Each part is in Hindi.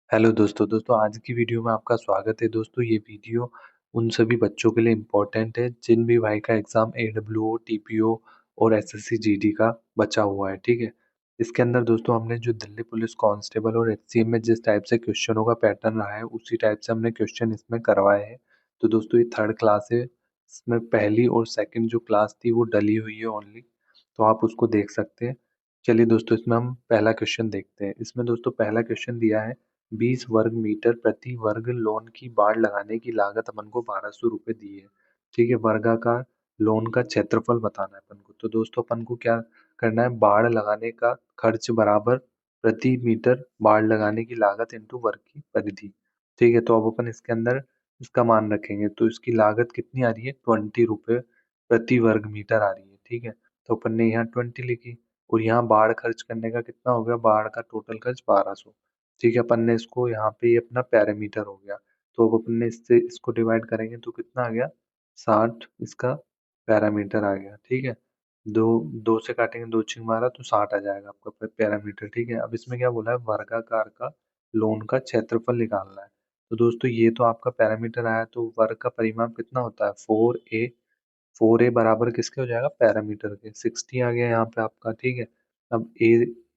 हेलो दोस्तों आज की वीडियो में आपका स्वागत है। दोस्तों ये वीडियो उन सभी बच्चों के लिए इम्पोर्टेंट है जिन भी भाई का एग्जाम AWO, TPO और SSC GD का बचा हुआ है। ठीक है, इसके अंदर दोस्तों हमने जो दिल्ली पुलिस कांस्टेबल और HCM में जिस टाइप से क्वेश्चनों का पैटर्न रहा है उसी टाइप से हमने क्वेश्चन इसमें करवाए हैं। तो दोस्तों ये थर्ड क्लास है, इसमें पहली और सेकंड जो क्लास थी वो डली हुई है ओनली, तो आप उसको देख सकते हैं। चलिए दोस्तों इसमें हम पहला क्वेश्चन देखते हैं। इसमें दोस्तों पहला क्वेश्चन दिया है 20 वर्ग मीटर प्रति वर्ग लोन की बाड़ लगाने की लागत अपन को 1200 रुपये दी है। ठीक है, वर्गाकार लोन का क्षेत्रफल बताना है अपन को। तो दोस्तों अपन को क्या करना है, बाड़ लगाने का खर्च बराबर प्रति मीटर बाड़ लगाने की लागत इंटू वर्ग की परिधि। ठीक है, तो अब अपन इसके अंदर इसका मान रखेंगे तो इसकी लागत कितनी आ रही है, 20 रुपये प्रति वर्ग मीटर आ रही है। ठीक है, तो अपन ने यहाँ 20 लिखी और यहाँ बाढ़ खर्च करने का कितना हो गया, बाढ़ का टोटल खर्च 1200। ठीक है, अपन ने इसको यहाँ पे ये अपना पैरामीटर हो गया, तो अब अपन ने इससे इसको डिवाइड करेंगे तो कितना आ गया, 60 इसका पैरामीटर आ गया। ठीक है, दो दो से काटेंगे, दो छिंग मारा तो 60 आ जाएगा आपका पैरामीटर। ठीक है, अब इसमें क्या बोला है, वर्गाकार का लोन का क्षेत्रफल निकालना है। तो दोस्तों ये तो आपका पैरामीटर आया, तो वर्ग का परिमाप कितना होता है, 4a। 4a बराबर किसके हो जाएगा, पैरामीटर के 60 आ गया यहाँ पे आपका। ठीक है, अब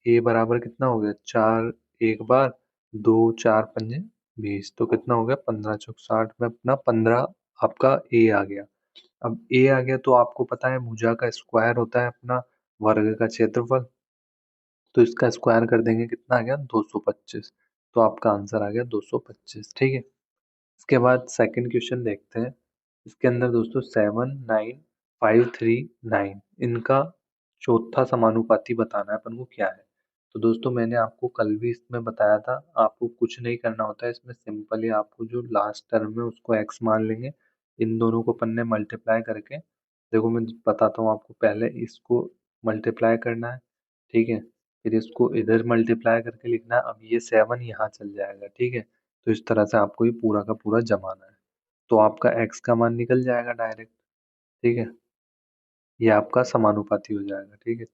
ए बराबर कितना हो गया, 4 एक बार, 2 4 पंजे 20, तो कितना हो गया, 15 चौक 60 में अपना 15 आपका ए आ गया। अब ए आ गया तो आपको पता है भुजा का स्क्वायर होता है अपना वर्ग का क्षेत्रफल, तो इसका स्क्वायर कर देंगे, कितना आ गया, 225। तो आपका आंसर आ गया 225। ठीक है, इसके बाद सेकंड क्वेश्चन देखते हैं। इसके अंदर दोस्तों 79539 इनका चौथा समानुपाती बताना है अपन को क्या है। तो दोस्तों मैंने आपको कल भी इसमें बताया था, आपको कुछ नहीं करना होता है इसमें, सिंपली आपको जो लास्ट टर्म है उसको x मान लेंगे, इन दोनों को अपन ने मल्टीप्लाई करके, देखो मैं बताता हूँ आपको, पहले इसको मल्टीप्लाई करना है। ठीक है, फिर इसको इधर मल्टीप्लाई करके लिखना है, अब ये 7 यहाँ चल जाएगा। ठीक है, तो इस तरह से आपको ये पूरा का पूरा जमाना है, तो आपका x का मान निकल जाएगा डायरेक्ट। ठीक है, ये आपका समानुपाती हो जाएगा। ठीक है,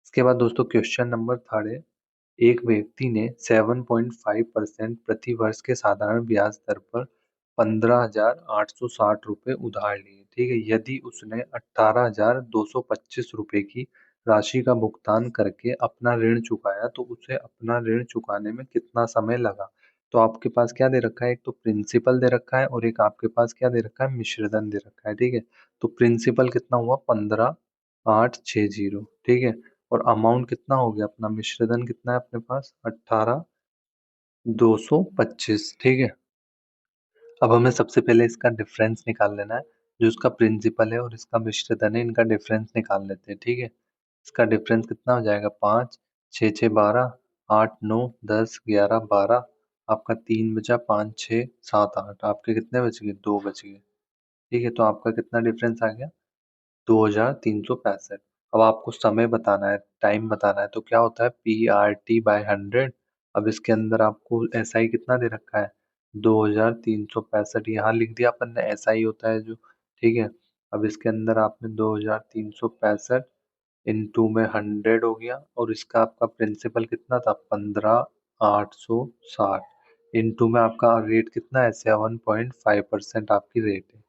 इसके बाद दोस्तों क्वेश्चन नंबर थर्ड है, एक व्यक्ति ने 7.5% प्रति वर्ष के साधारण ब्याज दर पर 15,860 रुपये उधार लिए। ठीक है, यदि उसने 18,225 रुपये की राशि का भुगतान करके अपना ऋण चुकाया तो उसे अपना ऋण चुकाने में कितना समय लगा। तो आपके पास क्या दे रखा है, एक तो प्रिंसिपल दे रखा है और एक आपके पास क्या दे रखा है, मिश्रधन दे रखा है। ठीक है, तो प्रिंसिपल कितना हुआ, 15,860। ठीक है, और अमाउंट कितना हो गया अपना, मिश्रधन कितना है अपने पास, 18,225। ठीक है, अब हमें सबसे पहले इसका डिफरेंस निकाल लेना है, जो इसका प्रिंसिपल है और इसका मिश्रधन है, इनका डिफरेंस निकाल लेते हैं। ठीक है, इसका डिफरेंस कितना हो जाएगा, 5 6 6 12, 8 9 10 11 12, आपका 3 बचा, 5 6 7 8, आपके कितने बच गए, 2 बच गए। ठीक है, तो आपका कितना डिफरेंस आ गया, 2,365। अब आपको समय बताना है, टाइम बताना है, तो क्या होता है, PRT/100। अब इसके अंदर आपको SI कितना दे रखा है, 2,365 यहाँ लिख दिया अपन ने, SI होता है जो। ठीक है, अब इसके अंदर आपने 2,365 इंटू में 100 हो गया, और इसका आपका प्रिंसिपल कितना था, 15,860 इंटू में आपका रेट कितना है, 7.5% आपकी रेट है।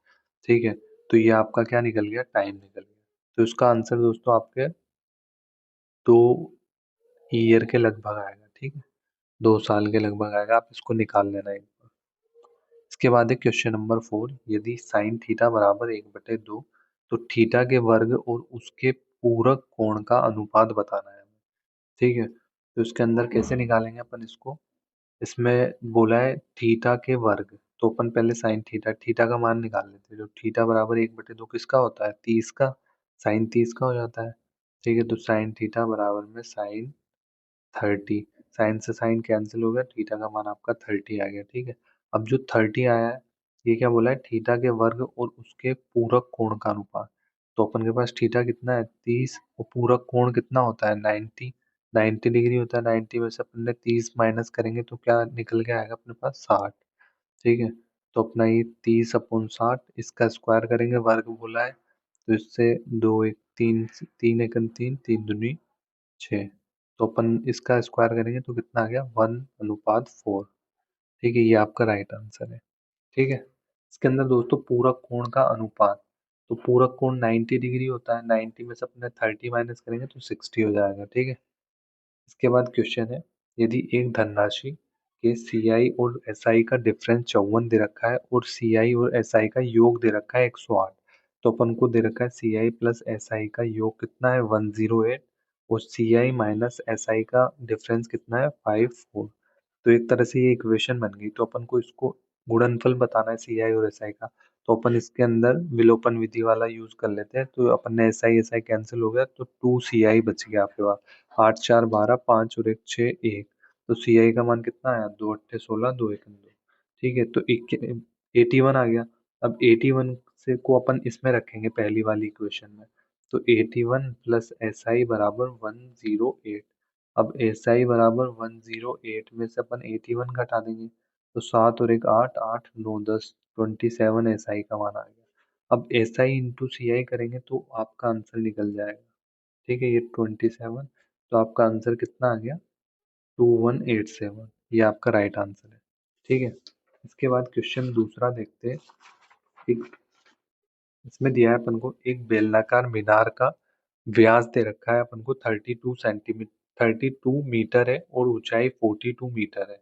ठीक है, तो ये आपका क्या निकल गया, टाइम निकल गया। तो इसका आंसर दोस्तों आपके 2 ईयर के लगभग आएगा। ठीक है, 2 साल के लगभग आएगा, आप इसको निकाल लेना एक बार। इसके बाद है क्वेश्चन नंबर 4, यदि साइन थीटा बराबर 1/2 तो थीटा के वर्ग और उसके पूरक कोण का अनुपात बताना है हमें। ठीक है, तो इसके अंदर कैसे निकालेंगे अपन इसको, इसमें बोला है थीटा के वर्ग, तो अपन पहले साइन थीटा थीटा का मान निकाल लेते हैं। जो थीटा बराबर 1/2 किसका होता है, 30 का, साइन 30 का हो जाता है। ठीक है, तो साइन थीटा बराबर में साइन 30, साइन से साइन कैंसिल हो गया, थीटा का मान आपका 30 आ गया। ठीक है, अब जो 30 आया है, ये क्या बोला है, थीटा के वर्ग और उसके पूरक कोण का अनुपात। तो अपन के पास थीटा कितना है, 30, और पूरक कोण कितना होता है, 90। 90 डिग्री होता है, 90 में से अपन ने 30 माइनस करेंगे तो क्या निकल के आएगा अपने पास, 60। ठीक है, तो अपना ये 30/60, इसका स्क्वायर करेंगे, वर्ग बोला है, तो इससे 2 1 3, 3 1 3, 3 दूनी 6, तो अपन इसका स्क्वायर करेंगे तो कितना आ गया, 1/4। ठीक है, ये आपका राइट आंसर है। ठीक है, इसके अंदर दोस्तों पूरक कोण का अनुपात, तो पूरक कोण 90 डिग्री होता है, 90 में से अपने 30 माइनस करेंगे तो 60 हो जाएगा। ठीक है, इसके बाद क्वेश्चन है, यदि एक धनराशि के सीआई और एसआई का डिफरेंस 54 दे रखा है और सीआई और एसआई का योग दे रखा है 108, तो अपन को दे रखा है सीआई प्लस एसआई का योग कितना है 108 और सीआई माइनस एसआई का डिफरेंस कितना है 54। तो एक तरह से ये इक्वेशन बन गई, तो अपन को इसको गुणनफल बताना है सीआई और एसआई का, तो अपन इसके अंदर विलोपन विधि वाला यूज कर लेते हैं। तो अपन ने एसआई एसआई कैंसिल हो गया तो 2 सीआई बच गया आपके पास। 8 4 12, 5 और 1 6 1, तो सीआई का मान कितना आया 2 8 16 2 1 2। ठीक है, तो 81 आ गया। अब 81 से को अपन इसमें रखेंगे पहली वाली इक्वेशन में, तो 81 प्लस एसआई बराबर 108। अब एसआई बराबर 108 में से अपन 81 घटा देंगे, तो 7 और 1 8, 8 9 10, 27 एसआई का मान आ गया। अब एसआई इंटू सीआई करेंगे तो आपका आंसर निकल जाएगा। ठीक है, ये 27, तो आपका आंसर कितना आ गया 2187, ये आपका राइट आंसर है। ठीक है, इसके बाद क्वेश्चन दूसरा देखते हैं। एक इसमें दिया है अपन को, एक बेलनाकार मीनार का व्यास दे रखा है अपन को 32 मीटर है और ऊंचाई 42 मीटर है।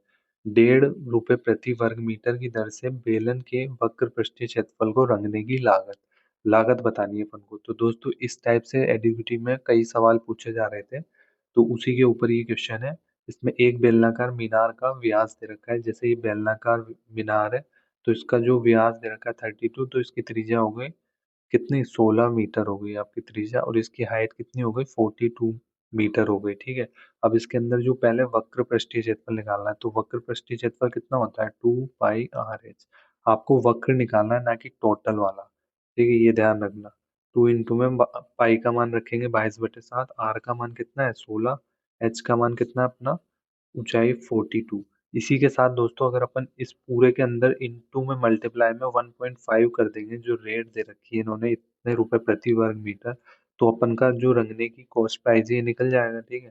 1.5 रुपए प्रति वर्ग मीटर की दर से बेलन के वक्र पृष्ठीय क्षेत्रफल को रंगने की लागत लागत बतानी है अपन को। तो दोस्तों इस टाइप से एडीबीटी में कई सवाल पूछे जा रहे थे, तो उसी के ऊपर ये क्वेश्चन है। इसमें एक बेलनाकार मीनार का व्यास दे रखा है, जैसे ये बेलनाकार मीनार है, तो इसका जो व्यास दे रखा है 32, तो इसकी त्रिज्या हो गई कितनी 16 मीटर हो गई आपकी त्रिज्या, और इसकी हाइट कितनी हो गई 42 मीटर हो गई। ठीक है, अब इसके अंदर जो पहले वक्र पृष्ठीय क्षेत्रफल निकालना है, तो वक्र पृष्ठीय क्षेत्रफल कितना होता है 2 पाई आर एच। आपको वक्र निकालना है ना कि टोटल वाला। ठीक है, ये ध्यान रखना। 2 इंटू में पाई का मान रखेंगे 22/7, आर का मान कितना है 16, एच का मान कितना है अपना ऊंचाई 42। इसी के साथ दोस्तों अगर अपन इस पूरे के अंदर इनटू में मल्टीप्लाई में 1.5 कर देंगे, जो रेट दे रखी है इन्होंने इतने रुपए प्रति वर्ग मीटर, तो अपन का जो रंगने की कॉस्ट प्राइस ये निकल जाएगा। ठीक है,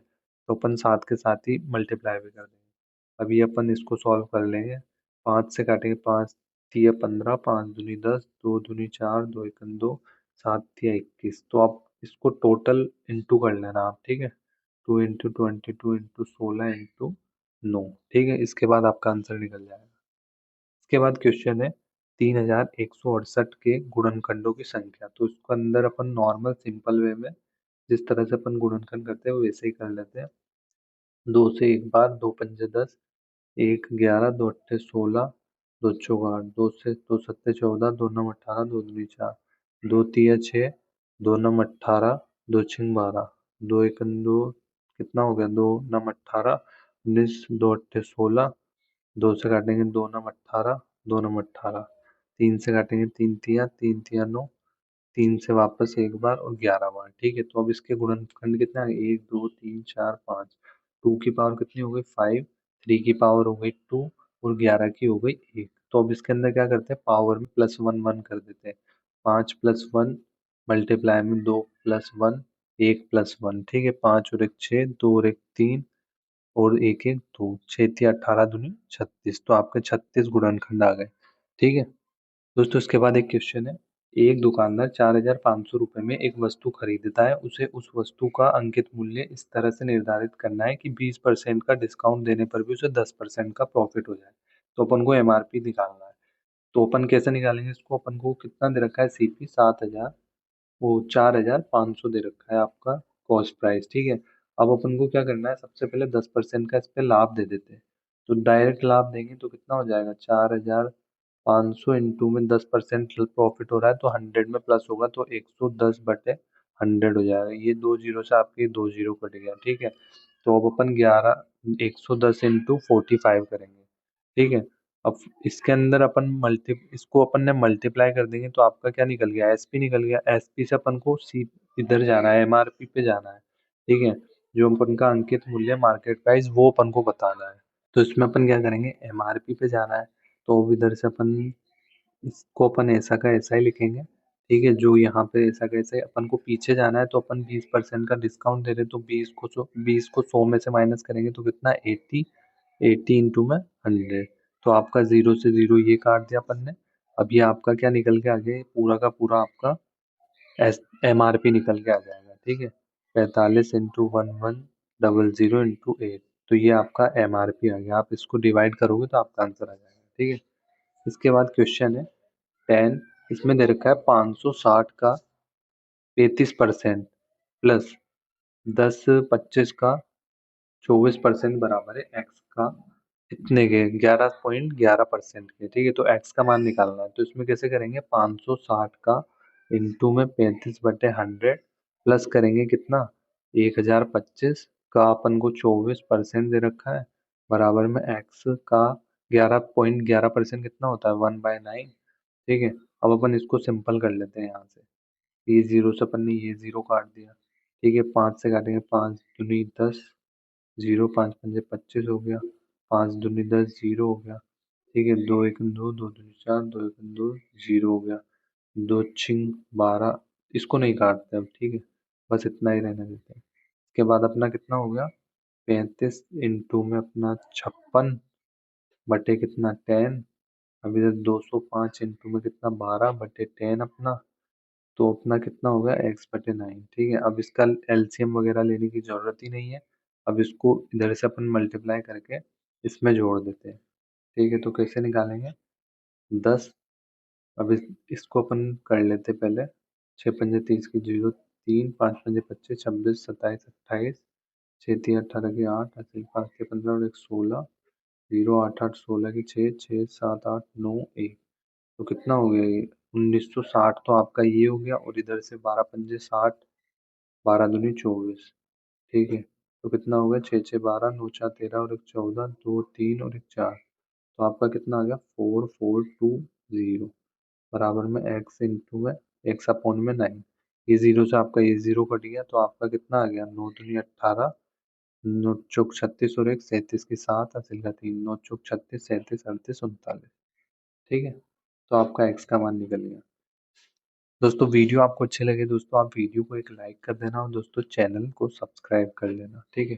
तो अपन साथ के साथ ही मल्टीप्लाई भी कर देंगे। अभी अपन इसको सॉल्व कर लेंगे। 5 से काटेंगे, 5 तिया 15, 5 दूनी 10, 2 दूनी 4, 2 एकम 2, 7 तिया 21। तो आप इसको टोटल इंटू कर लेना आप। ठीक है, 2 इंटू 22 इंटू 16 इंटू 9। ठीक है, इसके बाद आपका आंसर निकल जाएगा। इसके बाद क्वेश्चन है 3168 के गुणनखंडों की संख्या। तो इसके अंदर अपन नॉर्मल सिंपल वे में जिस तरह से अपन गुणनखंड करते हैं वैसे ही कर लेते हैं। 2 से 1 बार, 2 पंजे 10, 1 11, 2 अट्ठे 16, 2 चौक 8, 2 सत्ते 14, 2 नम 18, 2 दूनी 4, 2 तिया 6, 2 नम 18, 2 छिंग 12, 2 एकम 2, कितना हो गया 2 नम 18 19, 2 अट्ठे 16, 2 से काटेंगे 2 नम 18, 2 नम 18, 3 से काटेंगे 3 तिया 3 से वापस 1 बार और 11 बार। ठीक है, तो अब इसके गुणनखंड कितने आ गए 1 2 3 4 5। 2 की पावर कितनी हो गई 5, 3 की पावर हो गई 2 और 11 की हो गई 1। तो अब इसके अंदर क्या करते हैं पावर में +1 1 कर देते हैं। 5 + 1 मल्टीप्लाई में 2 + 1 1 + 1। ठीक है, 5 और 1 6, 2 और 1 3 और 1 1 2, 6 तिया 18 दूनी 36। तो आपके 36 गुणनखंड आ गए। ठीक है दोस्तों, इसके बाद एक क्वेश्चन है, एक दुकानदार 4,500 रुपए में एक वस्तु खरीदता है, उसे उस वस्तु का अंकित मूल्य इस तरह से निर्धारित करना है कि 20% का डिस्काउंट देने पर भी उसे 10% का प्रॉफिट हो जाए। तो अपन को एमआरपी निकालना है। तो अपन कैसे निकालेंगे इसको, अपन को कितना दे रखा है सीपी 7,000, वो 4,500 दे रखा है आपका कॉस्ट प्राइस। ठीक है, अब अपन को क्या करना है, सबसे पहले 10% का इस पे लाभ दे देते हैं। तो डायरेक्ट लाभ देंगे तो कितना हो जाएगा 4,500 इंटू में 10% प्रॉफिट हो रहा है, तो 100 में प्लस होगा तो 110/100 हो जाएगा। ये 2 जीरो से आपके 2 जीरो कट गया। ठीक है, तो अब अपन 110 इंटू 45 करेंगे। ठीक है, अब इसके अंदर अपन इसको अपन ने मल्टीप्लाई कर देंगे तो आपका क्या निकल गया एसपी निकल गया। एसपी से अपन को सी इधर जाना है एमआरपी पे जाना है। ठीक है, जो अपन का अंकित मूल्य मार्केट प्राइस वो अपन को बताना है। तो इसमें अपन क्या करेंगे एमआरपी पे जाना है, तो अब इधर से अपन इसको अपन ऐसा का ऐसा ही लिखेंगे। ठीक है, जो यहाँ पे ऐसा का ऐसा ही अपन को पीछे जाना है, तो अपन 20% का डिस्काउंट दे रहे, तो 20 को 100 में से माइनस करेंगे तो कितना 80, 80 इंटू में 100। तो आपका 0 से 0 ये काट दिया अपन ने। अब ये आपका क्या निकल के आ गया, ये पूरा का पूरा आपका MRP निकल के आ जाएगा, ठीक है। 45 इंटू 1100 इंटू 8, तो ये आपका MRP आ गया। आप इसको डिवाइड करोगे तो आपका आंसर आ जाएगा, ठीक है। इसके बाद क्वेश्चन है 10, इसमें दे रखा है 560 का 33% प्लस 10 25 का 24% बराबर है एक्स का इतने के 11.11% के, ठीक है। तो एक्स का मान निकालना है, तो इसमें कैसे करेंगे, 560 का इंटू में 35/100 प्लस करेंगे कितना, 1025 का अपन को 24% दे रखा है बराबर में एक्स का 11.11% कितना होता है 1/9, ठीक है। अब अपन इसको सिंपल कर लेते हैं यहाँ से। ये जीरो से अपन ने ये जीरो काट दिया, ठीक है। 5 से काटेंगे, 5 दूनी 10, 0 5 पंजे 25 हो गया, 5 दूनी 10 जीरो हो गया, ठीक है। 2 1 2, 2 दूनी 4, 2 1 2 जीरो हो गया, 2 छिंग 12, इसको नहीं काटते अब, ठीक है। बस इतना ही रहने देते हैं। इसके बाद अपना कितना हो गया, 35 इंटू में अपना 56 बटे कितना 10, अभी तक 205 इंटू में कितना 12 बटे 10 अपना, तो अपना कितना हो गया x/9, ठीक है। अब इसका एलसीएम वगैरह लेने की जरूरत ही नहीं है। अब इसको इधर से अपन मल्टीप्लाई करके इसमें जोड़ देते हैं, ठीक है। तो कैसे निकालेंगे, 10, अब इसको अपन कर लेते पहले। 6 पंजे 30 की 0, 3 5 पंजे 25, 26 27 28, 6 3 18 की 8, 5 के 15 और 1 16, 0 8 8 16 की 6, 6 7 8 9 1, तो कितना हो गया ये 1960। तो आपका ये हो गया, और इधर से 12 पंजे 60, 12 दूनी 24, ठीक है। तो कितना हो गया, 6 6 12, 9 4 13 और 1 14, 2 3 और 1 4, तो आपका कितना आ गया 4420 बराबर में एक्स इंटू में एक्स अपॉन में 9। ये जीरो से आपका ये जीरो कट गया, तो आपका कितना आ गया, 9 दूनी 18, 9 चौक 36 और 1 37 की 7 हासिल का 3, 9 चौक 36 37 38 39, ठीक है। तो आपका एक्स का मान निकल गया। दोस्तों वीडियो आपको अच्छे लगे दोस्तों, आप वीडियो को एक लाइक कर देना, और दोस्तों चैनल को सब्सक्राइब कर लेना, ठीक है।